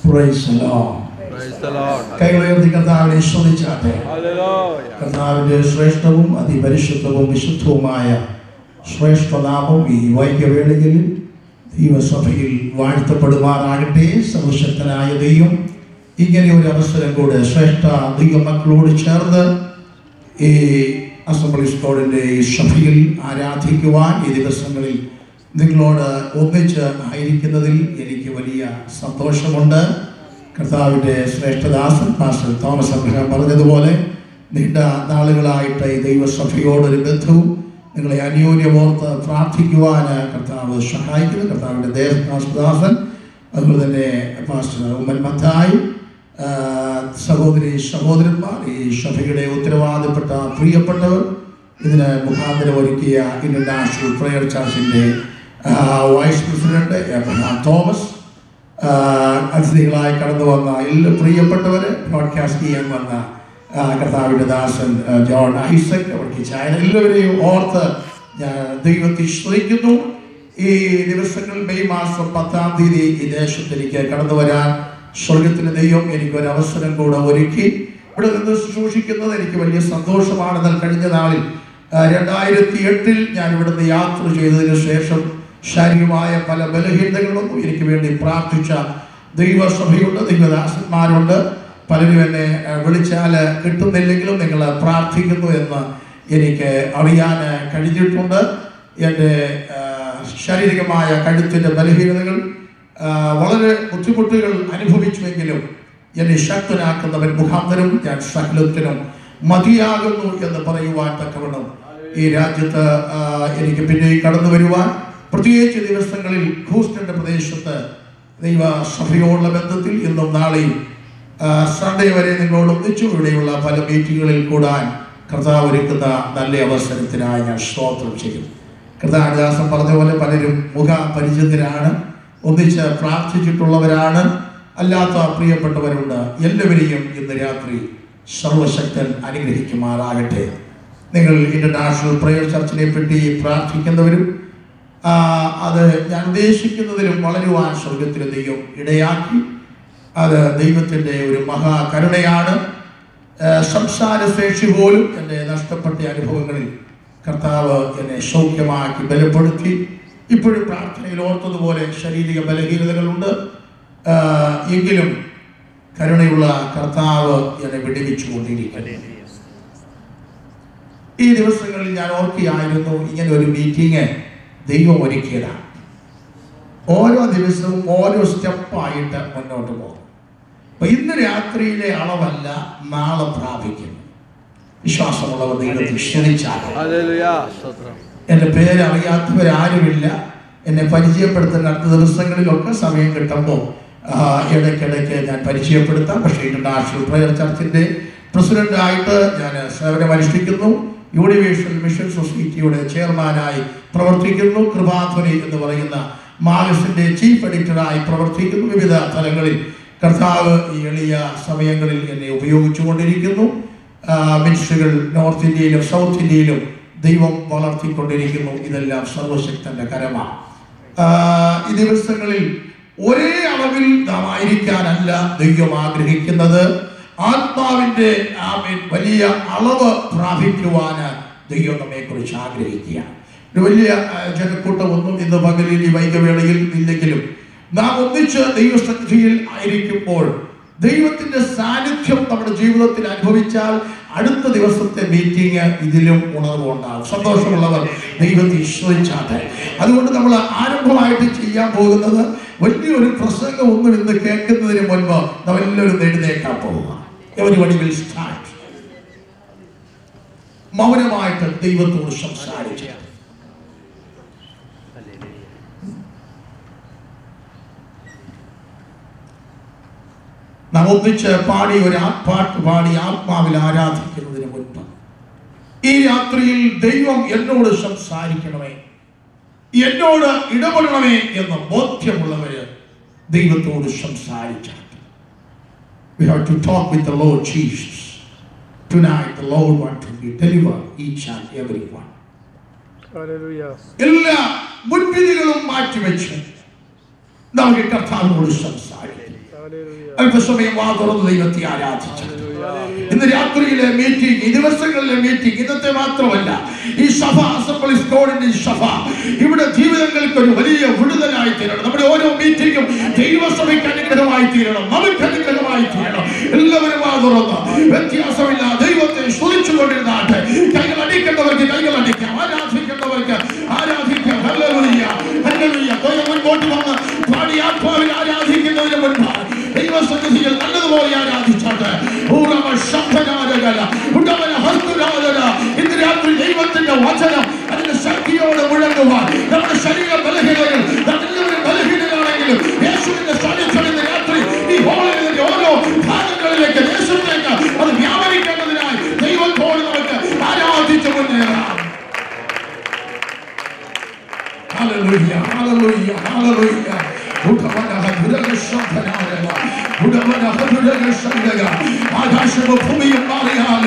Praise the Lord. കൈകളുയർത്തി കർത്താവിനെ സ്തുതിച്ചാട്ടെ. കർത്താവിന്റെ ശ്രേഷ്ഠവും അതിപരിശുദ്ധവും വിശുദ്ധവുമായ ശ്രേഷ്ഠനാമം ഈ വൈകിയവേളയിൽ ദൈവസഭയിൽ വാഴ്ത്തപ്പെടുമാറാകട്ടെ. സർവശക്തനായ ദൈവം ഇങ്ങനെ ഒരു അവസരം കൂടെ ശ്രേഷ്ഠ ദൈവമക്കളോട് ചേർന്ന് ഈ അസംബ്ലീസ് ഗോഡിൻ്റെ ഈ സഭയിൽ ആരാധിക്കുവാൻ ഈ ദിവസങ്ങളിൽ നിങ്ങളോട് ഒന്നിച്ച് ആയിരിക്കുന്നതിൽ എനിക്ക് വലിയ സന്തോഷമുണ്ട്. കർത്താവിൻ്റെ ശ്രേഷ്ഠദാസൻ പാസ്റ്റർ തോമസ് അബ്രഹാം പറഞ്ഞതുപോലെ നീണ്ട നാളുകളായിട്ട് ഈ ദൈവസഭയോടൊരു ബന്ധവും നിങ്ങളെ അന്യോന്യമോർത്ത് പ്രാർത്ഥിക്കുവാൻ കർത്താവ് സഹായിക്കുന്നു. കർത്താവിൻ്റെ ദേവദാസൻ, അതുപോലെ തന്നെ പാസ്റ്റർ ഉമ്മൻ മത്തായി, സഹോദരി സഹോദരന്മാർ, ഈ സഭയുടെ ഉത്തരവാദപ്പെട്ട പ്രിയപ്പെട്ടവർ, ഇതിന് മുഖാന്തരം ഒരുക്കിയ ഇന്റർനാഷണൽ പ്രയർ ചർച്ചിൻ്റെ വൈസ് പ്രസിഡന്റ് എബ്രഹാം തോമസ്, അതിഥികളായി കടന്നു വന്ന എല്ലാ പ്രിയപ്പെട്ടവരെ, ബ്രോഡ്കാസ്റ്റ് ചെയ്യാൻ വന്ന കർത്താവിൻ്റെ ദാസൻ ജോൺ ഐസക്, അവർക്ക് ചായ, എല്ലാവരെയും ഓർത്ത് ഞാൻ ദൈവത്തെ സ്തുതിക്കുന്നു. ഈ ദിവസങ്ങൾ മെയ് മാസം 10-ാം തീയതി ഈ ദേശത്തിലേക്ക് കടന്നു വരാൻ സ്വർഗത്തിലെ ദൈവം എനിക്കൊരു അവസരം കൂടെ ഒരുക്കി. ഇവിടെ നിന്ന് ശുശ്രൂഷിക്കുന്നത് എനിക്ക് വലിയ സന്തോഷമാണ്. എന്നാൽ കഴിഞ്ഞ നാളിൽ 2008 ഞാൻ ഇവിടുന്ന് യാത്ര ചെയ്തതിനു ശേഷം ശാരീരികമായ പല ബലഹീനതകളൊന്നും എനിക്ക് വേണ്ടി പ്രാർത്ഥിച്ച ദൈവസഭയുണ്ട്, ദൈവദാസന്മാരുണ്ട്. പലരും എന്നെ വിളിച്ചാൽ കിട്ടുന്നില്ലെങ്കിലും നിങ്ങൾ പ്രാർത്ഥിക്കുന്നു എന്ന് എനിക്ക് അറിയാൻ കഴിഞ്ഞിട്ടുണ്ട്. എൻ്റെ ശാരീരികമായ കഴുത്തിൻ്റെ ബലഹീനതകൾ വളരെ ബുദ്ധിമുട്ടുകൾ അനുഭവിച്ചുവെങ്കിലും എന്നെ ശക്തനാക്കുന്നവൻ മുഖാന്തരം ഞാൻ സകലത്തിനും മതിയാകുന്നു എന്ന് പറയുവാൻ തക്കവണ്ണം ഈ രാജ്യത്ത് എനിക്ക് പിന്നെ കടന്നു വരുവാൻ, പ്രത്യേകിച്ച് ദിവസങ്ങളിൽ ഹൂസ്റ്റന്റെ പ്രദേശത്ത് ദൈവസഭയോടുള്ള ബന്ധത്തിൽ ഇന്നും നാളെയും സൺഡേ വരെ നിങ്ങളോട് ഒന്നിച്ചു ഇവിടെയുള്ള പല മീറ്റിങ്ങുകളിൽ കൂടാൻ കർത്താവ് ഒരുക്കുന്ന നല്ല അവസരത്തിനായി ഞാൻ സ്തോത്രം ചെയ്യുന്നു. കർത്താവിദാസൻ പറഞ്ഞ പോലെ പലരും മുഖപരിചിതരാണ്, ഒന്നിച്ച് പ്രാർത്ഥിച്ചിട്ടുള്ളവരാണ്, അല്ലാത്ത പ്രിയപ്പെട്ടവരുണ്ട്. എല്ലാവരെയും ഇന്ന് രാത്രി സർവശക്തൻ അനുഗ്രഹിക്കുമാറാകട്ടെ. നിങ്ങൾ ഇന്റർനാഷണൽ പ്രയർ ചർച്ചിനെ പറ്റി പ്രാർത്ഥിക്കുന്നവരും അത് ഞാൻ ഉദ്ദേശിക്കുന്നതിലും വളരുവാൻ സ്വർഗത്തിലെ ദൈവം ഇടയാക്കി. അത് ദൈവത്തിൻ്റെ ഒരു മഹാകരുണയാണ്. സംസാരശേഷി പോലും എൻ്റെ നഷ്ടപ്പെട്ട അനുഭവങ്ങളിൽ കർത്താവ് എന്നെ സൗഖ്യമാക്കി ബലപ്പെടുത്തി. ഇപ്പോഴും പ്രാർത്ഥനയിൽ ഓർത്തതുപോലെ ശാരീരിക ബലഹീനതകളുണ്ട്, എങ്കിലും കരുണയുള്ള കർത്താവ് എന്നെ വിടുവിച്ചുകൊണ്ടിരിക്കട്ടെ. ഈ ദിവസങ്ങളിൽ ഞാൻ ഓർക്കുകയായിരുന്നു, ഇങ്ങനെ ഒരു മീറ്റിംഗ് ദൈവം ഒരുക്കിയതാണ്. ഓരോ ദിവസവും ഓരോ സ്റ്റെപ്പായിട്ട് മുന്നോട്ട് പോകും. അപ്പൊ ഇന്ന് രാത്രിയിലെ അളവല്ല നാളെ പ്രാപിക്കുന്നു. വിശ്വാസമുള്ളവർ ദൈവത്തെ ക്ഷണിച്ചാൽ. എൻ്റെ പേര് അറിയാത്തവരാരുമില്ല. എന്നെ പരിചയപ്പെടുത്തുന്ന അടുത്ത ദിവസങ്ങളിലൊക്കെ സമയം കിട്ടുമ്പോൾ ഇടയ്ക്കിടയ്ക്ക് ഞാൻ പരിചയപ്പെടുത്താം. പക്ഷേ ഇന്റർനാഷണൽ പ്രയർ ചർച്ചിൻ്റെ പ്രസിഡന്റായിട്ട് ഞാൻ സേവനമനുഷ്ഠിക്കുന്നു. യൂണിവേഴ്സൽ മിഷൻ സൊസൈറ്റിയുടെ ചെയർമാനായി പ്രവർത്തിക്കുന്നു. കൃപാധ്വനി എന്ന് പറയുന്ന മാഗസിൻ്റെ ചീഫ് എഡിറ്ററായി പ്രവർത്തിക്കുന്നു. വിവിധ തലങ്ങളിൽ കർത്താവ് ഈ എളിയ സമയങ്ങളിൽ എന്നെ ഉപയോഗിച്ചുകൊണ്ടിരിക്കുന്നു. മിനിസ്ട്രികൾ നോർത്ത് ഇന്ത്യയിലും സൗത്ത് ഇന്ത്യയിലും ദൈവം വളർത്തിക്കൊണ്ടിരിക്കുന്നു. ഇതെല്ലാം സർവശക്തന്റെ കരമാണ്. ഈ ദിവസങ്ങളിൽ ഒരേ അളവിൽ നാം ആയിരിക്കാനല്ല ദൈവം ആഗ്രഹിക്കുന്നത്. ആത്മാവിൻ്റെ വലിയ അളവ് പ്രാപിക്കുവാൻ ദൈവം നമ്മെ കുറിച്ച് ആഗ്രഹിക്കുകയാണ്. ഒരു വലിയ ജനക്കൂട്ടമൊന്നും ഇന്ന് പകലിൽ ഈ വൈകവേളയിൽ ഇല്ലെങ്കിലും നാം ഒന്നിച്ച് ദൈവസന്നിധിയിൽ ആയിരിക്കുമ്പോൾ ദൈവത്തിന്റെ സാന്നിധ്യം നമ്മുടെ ജീവിതത്തിൽ അനുഭവിച്ചാൽ അടുത്ത ദിവസത്തെ മീറ്റിംഗ് ഇതിലും ഉണർവുണ്ടാകും. സന്തോഷമുള്ളവർ ദൈവത്തെ വിശ്വസിച്ചാട്ടെ. അതുകൊണ്ട് നമ്മൾ ആരംഭമായിട്ട് ചെയ്യാൻ പോകുന്നത് വലിയൊരു പ്രസംഗം ഒന്നും ഇന്ന് കേൾക്കുന്നതിന് മുൻപ് നമ്മളെല്ലാവരും എഴുന്നേക്കാൻ പോവുക. Everybody will start. മൗനമായിട്ട് ദൈവത്തോട് സംസാരിച്ച് നാം ഒന്നിച്ച് പാടി ഒരു പാട്ട് പാടി ആത്മാവിൽ ആരാധിക്കുന്നതിന് മുൻപ് ഈ രാത്രിയിൽ ദൈവം എന്നോട് സംസാരിക്കണമേ, എന്നോട് ഇടപെടണമേ എന്ന് ബോധ്യമുള്ളവര് ദൈവത്തോട് സംസാരിച്ചാൽ. We have to talk with the Lord Jesus. Tonight the Lord wants to deliver each and every one. Hallelujah. എല്ലാ മുൻവിധികളും മാറ്റിവെച്ച് നമുക്ക് കർത്താവിനോട് സംസാരിക്കാം. അല്പസമയം വാ തുറന്ന് ദൈവത്തെ ആരാധിച്ചു. ഇന്ന് രാത്രിയിലെ മീറ്റിംഗ്, ഈ ദിവസങ്ങളിലെ മീറ്റിംഗ്, ഇന്നത്തെ മാത്രമല്ല, ഈ സഭ അസംബ്ലീസ് ഗോഡിന്റെ സഭ ഇവിടെ ജീവിതങ്ങൾക്ക് ഒരു വലിയ വിടുതലായി തീരണം. നമ്മുടെ ഓരോ മീറ്റിംഗും ദൈവസഭയ്ക്ക് അനുഗ്രഹമായി തീരണം, നമുക്ക് അനുഗ്രഹമായി തീരണം. എല്ലാവരും വാ തുറന്ന് വ്യത്യാസമില്ല ദൈവത്തെ സ്തുതിച്ചുകൊണ്ടിരുന്നാട്ടെ. കൈകൾ അടിക്കേണ്ടവർക്ക് കൈകൾ അടിക്കാം, ആരാധിക്കേണ്ടവർക്ക് ആരാധിക്കാം. Hallelujah, hallelujah. മുൻപോട്ട് വന്ന് പാടി ആത്മാവിൽ ആരാധിക്കുന്നതിന് മുൻപ് ദൈവസന്നിധിയിൽ നല്ലതുപോലെ ആരാധിച്ചാട്ടെ. ഇന്ന് രാത്രി ദൈവത്തിന്റെ വചനം അതിന്റെ ശക്തിയോടെ മുഴങ്ങുവാൻ നമ്മുടെ ശരീര ബലഹീനതകൾ എല്ലാവരും ബലഹീനരാണെങ്കിലും യേശുവിന്റെ സാന്നിധ്യം ഇന്ന് രാത്രി ഈ ഹോളിന്റെ ഓരോ ഭാഗങ്ങളിലേക്ക് ദേശത്തേക്ക് അത് വ്യാപരിക്കേണ്ടതിനായി ദൈവത്തോട് നമുക്ക് ആരാധിച്ച് മുന്നേറാം. Hallelujah, hallelujah, hallelujah. ആകാശവും ഭൂമിയും മാറിയാൽ